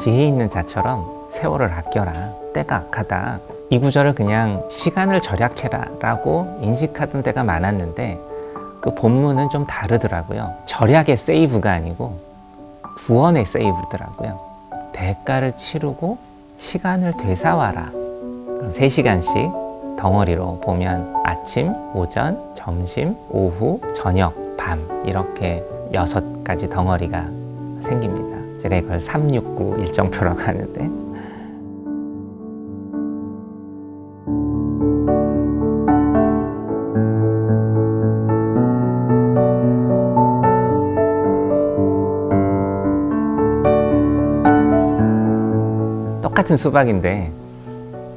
지혜 있는 자처럼 세월을 아껴라. 때가 악하다. 이 구절을 그냥 시간을 절약해라 라고 인식하던 때가 많았는데 그 본문은 좀 다르더라고요. 절약의 세이브가 아니고 구원의 세이브더라고요. 대가를 치르고 시간을 되살아라. 그럼 3시간씩 덩어리로 보면 아침, 오전, 점심, 오후, 저녁, 밤 이렇게 6가지 덩어리가 생깁니다. 제가 이걸 369 일정표라고 하는데 똑같은 수박인데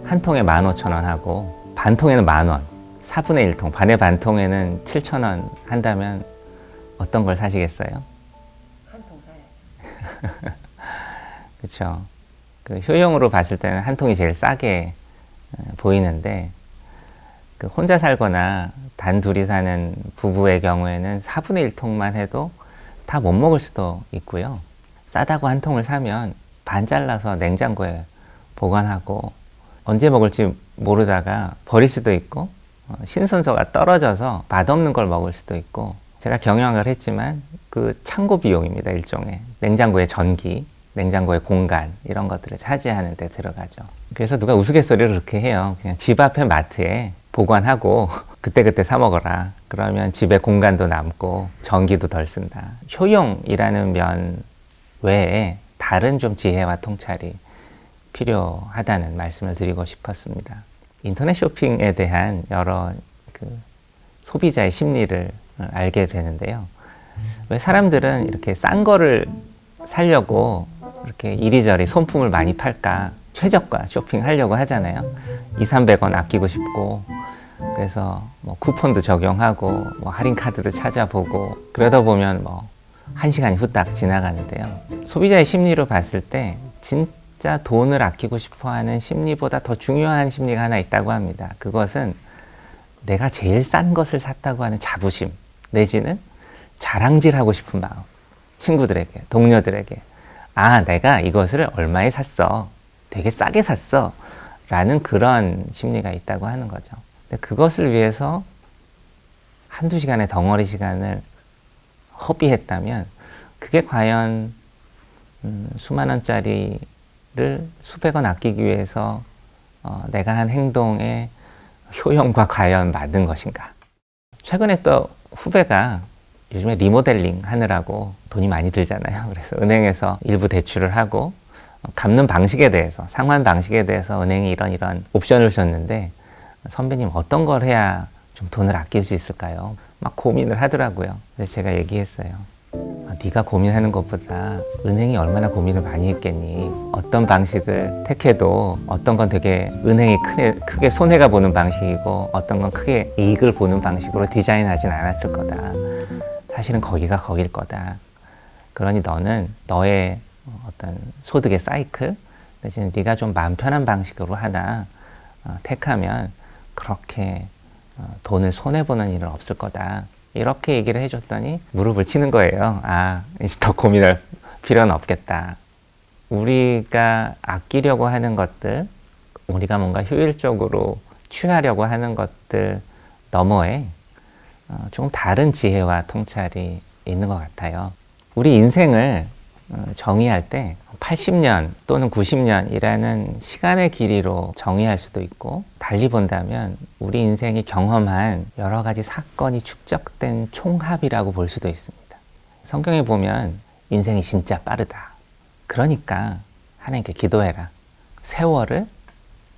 한 통에 15,000원 하고 반 통에는 10,000원, 4분의 1통, 반의 반 통에는 7,000원 한다면 어떤 걸 사시겠어요? 한 통 사요. 그렇죠. 그 효용으로 봤을 때는 한 통이 제일 싸게 보이는데 그 혼자 살거나 단 둘이 사는 부부의 경우에는 4분의 1통만 해도 다 못 먹을 수도 있고요. 싸다고 한 통을 사면 반 잘라서 냉장고에 보관하고 언제 먹을지 모르다가 버릴 수도 있고 신선도가 떨어져서 맛없는 걸 먹을 수도 있고 제가 경영학을 했지만 그 창고 비용입니다. 일종의 냉장고의 전기, 냉장고의 공간 이런 것들을 차지하는 데 들어가죠. 그래서 누가 우스갯소리를 그렇게 해요. 그냥 집 앞에 마트에 보관하고 그때그때 사 먹어라. 그러면 집에 공간도 남고 전기도 덜 쓴다. 효용이라는 면 외에 다른 좀 지혜와 통찰이 필요하다는 말씀을 드리고 싶었습니다. 인터넷 쇼핑에 대한 여러 그 소비자의 심리를 알게 되는데요. 왜 사람들은 이렇게 싼 거를 사려고 이렇게 이리저리 손품을 많이 팔까? 최저가 쇼핑하려고 하잖아요. 200~300원 아끼고 싶고 그래서 뭐 쿠폰도 적용하고 뭐 할인 카드도 찾아보고 그러다 보면 뭐 1시간이 후딱 지나가는데요. 소비자의 심리로 봤을 때 진짜 돈을 아끼고 싶어하는 심리보다 더 중요한 심리가 하나 있다고 합니다. 그것은 내가 제일 싼 것을 샀다고 하는 자부심 내지는 자랑질하고 싶은 마음. 친구들에게, 동료들에게 아, 내가 이것을 얼마에 샀어. 되게 싸게 샀어. 라는 그런 심리가 있다고 하는 거죠. 근데 그것을 위해서 한두 시간의 덩어리 시간을 허비했다면 그게 과연 수만 원짜리를 수백 원 아끼기 위해서 내가 한 행동의 효용과 과연 맞는 것인가. 최근에 또 후배가 요즘에 리모델링 하느라고 돈이 많이 들잖아요. 그래서 은행에서 일부 대출을 하고 갚는 방식에 대해서, 상환 방식에 대해서 은행이 이런 옵션을 줬는데 선배님 어떤 걸 해야 좀 돈을 아낄 수 있을까요? 막 고민을 하더라고요. 그래서 제가 얘기했어요. 네가 고민하는 것보다 은행이 얼마나 고민을 많이 했겠니? 어떤 방식을 택해도 어떤 건 되게 은행이 크게 손해가 보는 방식이고 어떤 건 크게 이익을 보는 방식으로 디자인하진 않았을 거다. 사실은 거기가 거길 거다. 그러니 너는 너의 어떤 소득의 사이클 내지는 네가 좀 마음 편한 방식으로 하나 택하면 그렇게 돈을 손해보는 일은 없을 거다. 이렇게 얘기를 해줬더니 무릎을 치는 거예요. 아, 이제 더 고민할 필요는 없겠다. 우리가 아끼려고 하는 것들, 우리가 뭔가 효율적으로 취하려고 하는 것들 너머에 좀 다른 지혜와 통찰이 있는 것 같아요. 우리 인생을 정의할 때 80년 또는 90년이라는 시간의 길이로 정의할 수도 있고 달리 본다면 우리 인생이 경험한 여러 가지 사건이 축적된 총합이라고 볼 수도 있습니다. 성경에 보면 인생이 진짜 빠르다. 그러니까 하나님께 기도해라. 세월을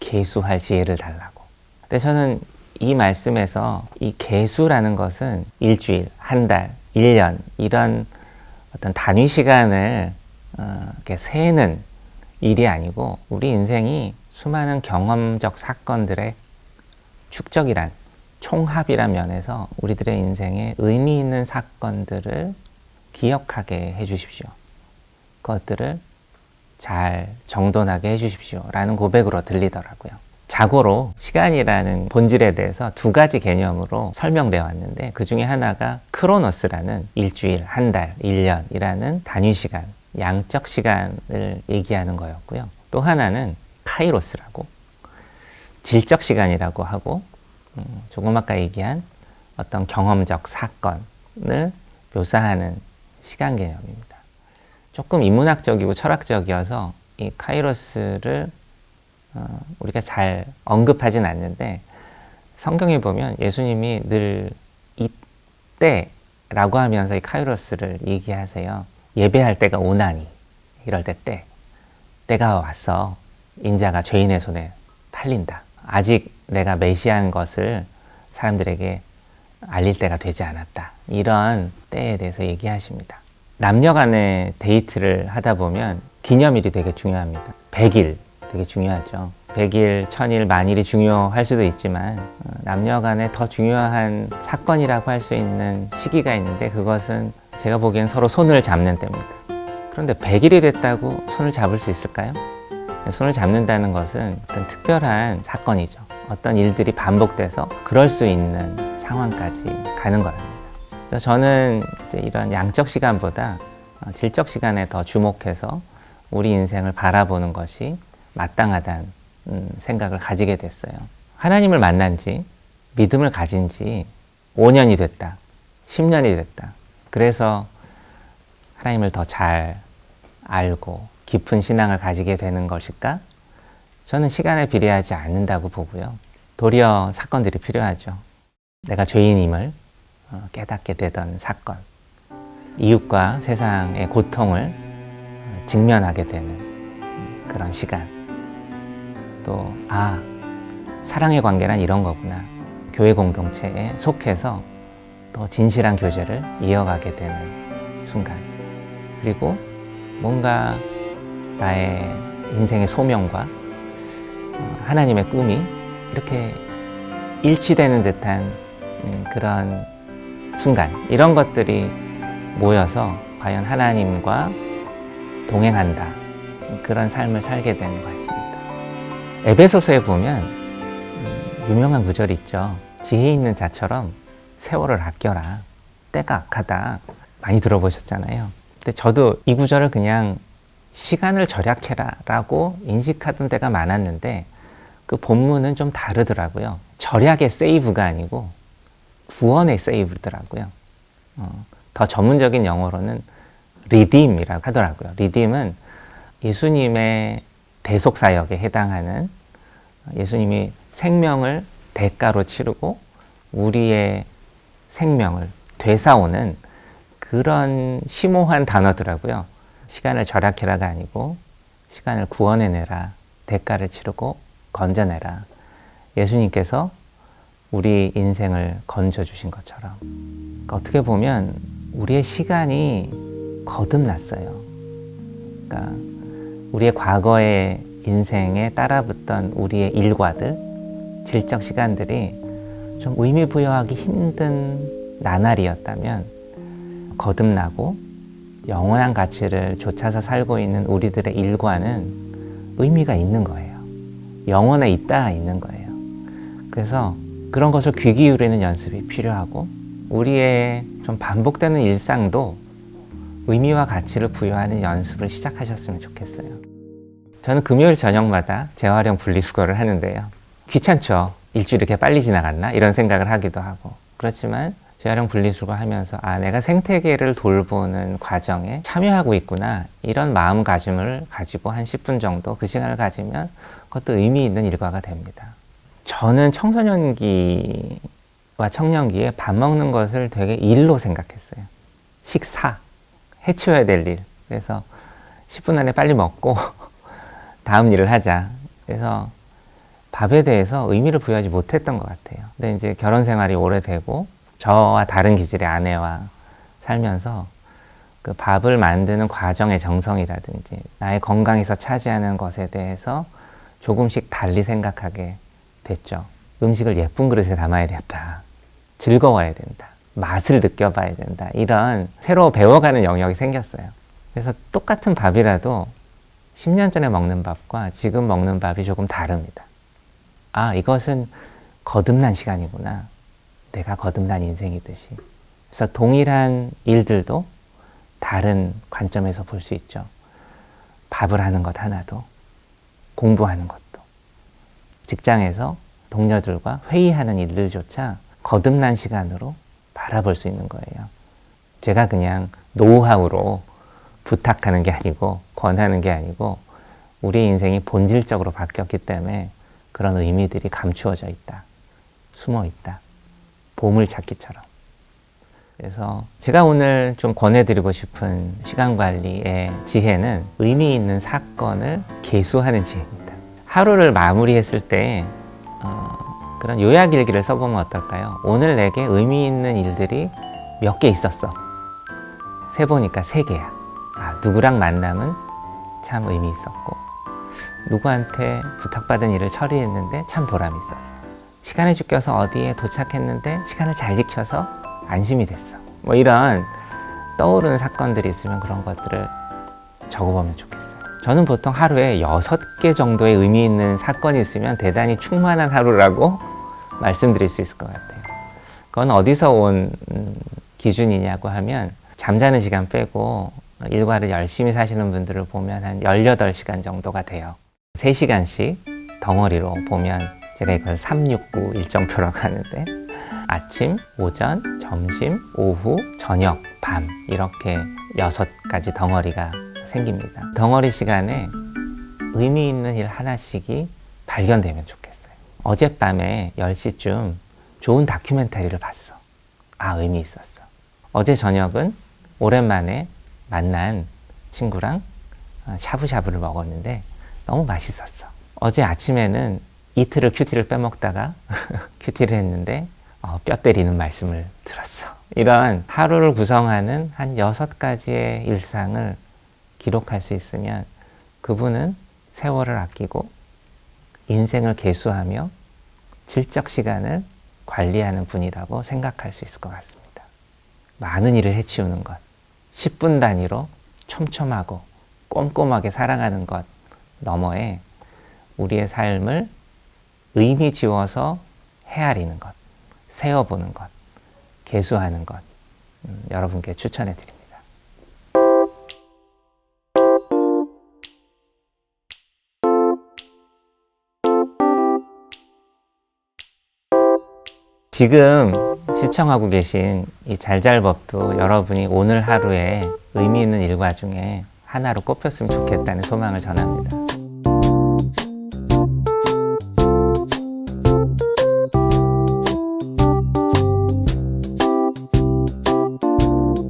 계수할 지혜를 달라고. 근데 저는 이 말씀에서 이 계수라는 것은 일주일, 한 달, 1년 이런 어떤 단위 시간을 이렇게 세는 일이 아니고 우리 인생이 수많은 경험적 사건들의 축적이란 총합이란 면에서 우리들의 인생에 의미 있는 사건들을 기억하게 해주십시오. 그것들을 잘 정돈하게 해주십시오. 라는 고백으로 들리더라고요. 자고로 시간이라는 본질에 대해서 2가지 개념으로 설명되어 왔는데 그 중에 하나가 크로노스라는 일주일, 한 달, 1년이라는 단위 시간 양적 시간을 얘기하는 거였고요. 또 하나는 카이로스라고 질적 시간이라고 하고 조금 아까 얘기한 어떤 경험적 사건을 묘사하는 시간 개념입니다. 조금 인문학적이고 철학적이어서 이 카이로스를 우리가 잘 언급하진 않는데 성경에 보면 예수님이 늘 이때라고 하면서 이 카이로스를 얘기하세요. 예배할 때가 오나니 이럴 때가 왔어. 인자가 죄인의 손에 팔린다. 아직 내가 메시아인 것을 사람들에게 알릴 때가 되지 않았다. 이런 때에 대해서 얘기하십니다. 남녀 간의 데이트를 하다 보면 기념일이 되게 중요합니다. 100일 되게 중요하죠. 100일, 1000일, 만일이 중요할 수도 있지만 남녀 간에 더 중요한 사건이라고 할 수 있는 시기가 있는데 그것은 제가 보기엔 서로 손을 잡는 때입니다. 그런데 100일이 됐다고 손을 잡을 수 있을까요? 손을 잡는다는 것은 어떤 특별한 사건이죠. 어떤 일들이 반복돼서 그럴 수 있는 상황까지 가는 거랍니다. 그래서 저는 이제 이런 양적 시간보다 질적 시간에 더 주목해서 우리 인생을 바라보는 것이 마땅하다는 생각을 가지게 됐어요. 하나님을 만난 지, 믿음을 가진 지 5년이 됐다, 10년이 됐다. 그래서 하나님을 더 잘 알고 깊은 신앙을 가지게 되는 것일까? 저는 시간에 비례하지 않는다고 보고요. 도리어 사건들이 필요하죠. 내가 죄인임을 깨닫게 되던 사건, 이웃과 세상의 고통을 직면하게 되는 그런 시간, 또 사랑의 관계란 이런 거구나. 교회 공동체에 속해서 더 진실한 교제를 이어가게 되는 순간, 그리고 뭔가 나의 인생의 소명과 하나님의 꿈이 이렇게 일치되는 듯한 그런 순간, 이런 것들이 모여서 과연 하나님과 동행한다, 그런 삶을 살게 되는 것 같습니다. 에베소서에 보면 유명한 구절이 있죠. 지혜 있는 자처럼 세월을 아껴라. 때가 악하다. 많이 들어보셨잖아요. 근데 저도 이 구절을 그냥 시간을 절약해라 라고 인식하던 때가 많았는데 그 본문은 좀 다르더라고요. 절약의 세이브가 아니고 구원의 세이브더라고요. 더 전문적인 영어로는 리딤이라고 하더라고요. 리딤은 예수님의 대속사역에 해당하는, 예수님이 생명을 대가로 치르고 우리의 생명을 되사오는 그런 심오한 단어더라고요. 시간을 절약해라가 아니고 시간을 구원해내라, 대가를 치르고 건져내라. 예수님께서 우리 인생을 건져주신 것처럼. 그러니까 어떻게 보면 우리의 시간이 거듭났어요. 그러니까 우리의 과거의 인생에 따라붙던 우리의 일과들, 질적 시간들이 좀 의미 부여하기 힘든 나날이었다면 거듭나고 영원한 가치를 좇아서 살고 있는 우리들의 일과는 의미가 있는 거예요. 영원에 있다 있는 거예요. 그래서 그런 것을 귀 기울이는 연습이 필요하고 우리의 좀 반복되는 일상도 의미와 가치를 부여하는 연습을 시작하셨으면 좋겠어요. 저는 금요일 저녁마다 재활용 분리수거를 하는데요. 귀찮죠. 일주일이 이렇게 빨리 지나갔나? 이런 생각을 하기도 하고. 그렇지만 재활용 분리수거 하면서 내가 생태계를 돌보는 과정에 참여하고 있구나. 이런 마음가짐을 가지고 한 10분 정도 그 시간을 가지면 그것도 의미 있는 일과가 됩니다. 저는 청소년기와 청년기에 밥 먹는 것을 되게 일로 생각했어요. 식사, 해치워야 될 일. 그래서 10분 안에 빨리 먹고 다음 일을 하자. 그래서 밥에 대해서 의미를 부여하지 못했던 것 같아요. 근데 이제 결혼 생활이 오래되고 저와 다른 기질의 아내와 살면서 그 밥을 만드는 과정의 정성이라든지 나의 건강에서 차지하는 것에 대해서 조금씩 달리 생각하게 됐죠. 음식을 예쁜 그릇에 담아야 된다. 즐거워야 된다. 맛을 느껴봐야 된다. 이런 새로 배워가는 영역이 생겼어요. 그래서 똑같은 밥이라도 10년 전에 먹는 밥과 지금 먹는 밥이 조금 다릅니다. 이것은 거듭난 시간이구나. 내가 거듭난 인생이듯이. 그래서 동일한 일들도 다른 관점에서 볼 수 있죠. 밥을 하는 것 하나도, 공부하는 것도, 직장에서 동료들과 회의하는 일들조차 거듭난 시간으로 바라볼 수 있는 거예요. 제가 그냥 노하우로 부탁하는 게 아니고 권하는 게 아니고 우리 인생이 본질적으로 바뀌었기 때문에 그런 의미들이 감추어져 있다. 숨어 있다. 보물찾기처럼. 그래서 제가 오늘 좀 권해드리고 싶은 시간관리의 지혜는 의미 있는 사건을 계수하는 지혜입니다. 하루를 마무리했을 때 그런 요약일기를 써보면 어떨까요? 오늘 내게 의미 있는 일들이 몇 개 있었어. 세보니까 3개야. 누구랑 만남은 참 의미 있었고 누구한테 부탁받은 일을 처리했는데 참 보람이 있었어. 시간에 쫓겨서 어디에 도착했는데 시간을 잘 지켜서 안심이 됐어. 뭐 이런 떠오르는 사건들이 있으면 그런 것들을 적어보면 좋겠어요. 저는 보통 하루에 6개 정도의 의미 있는 사건이 있으면 대단히 충만한 하루라고 말씀드릴 수 있을 것 같아요. 그건 어디서 온 기준이냐고 하면 잠자는 시간 빼고 일과를 열심히 사시는 분들을 보면 한 18시간 정도가 돼요. 3시간씩 덩어리로 보면 제가 이걸 369 일정표라고 하는데 아침, 오전, 점심, 오후, 저녁, 밤 이렇게 6가지 덩어리가 생깁니다. 덩어리 시간에 의미 있는 일 하나씩이 발견되면 좋겠어요. 어젯밤에 10시쯤 좋은 다큐멘터리를 봤어. 의미 있었어. 어제 저녁은 오랜만에 만난 친구랑 샤브샤브를 먹었는데 너무 맛있었어. 어제 아침에는 이틀을 큐티를 빼먹다가 큐티를 했는데 뼈 때리는 말씀을 들었어. 이런 하루를 구성하는 한 6가지의 일상을 기록할 수 있으면 그분은 세월을 아끼고 인생을 계수하며 질적 시간을 관리하는 분이라고 생각할 수 있을 것 같습니다. 많은 일을 해치우는 것, 10분 단위로 촘촘하고 꼼꼼하게 살아가는 것 너머에 우리의 삶을 의미 지워서 헤아리는 것, 세어보는 것, 계수하는 것, 여러분께 추천해 드립니다. 지금 시청하고 계신 이 잘잘법도 여러분이 오늘 하루에 의미 있는 일과 중에 하나로 꼽혔으면 좋겠다는 소망을 전합니다.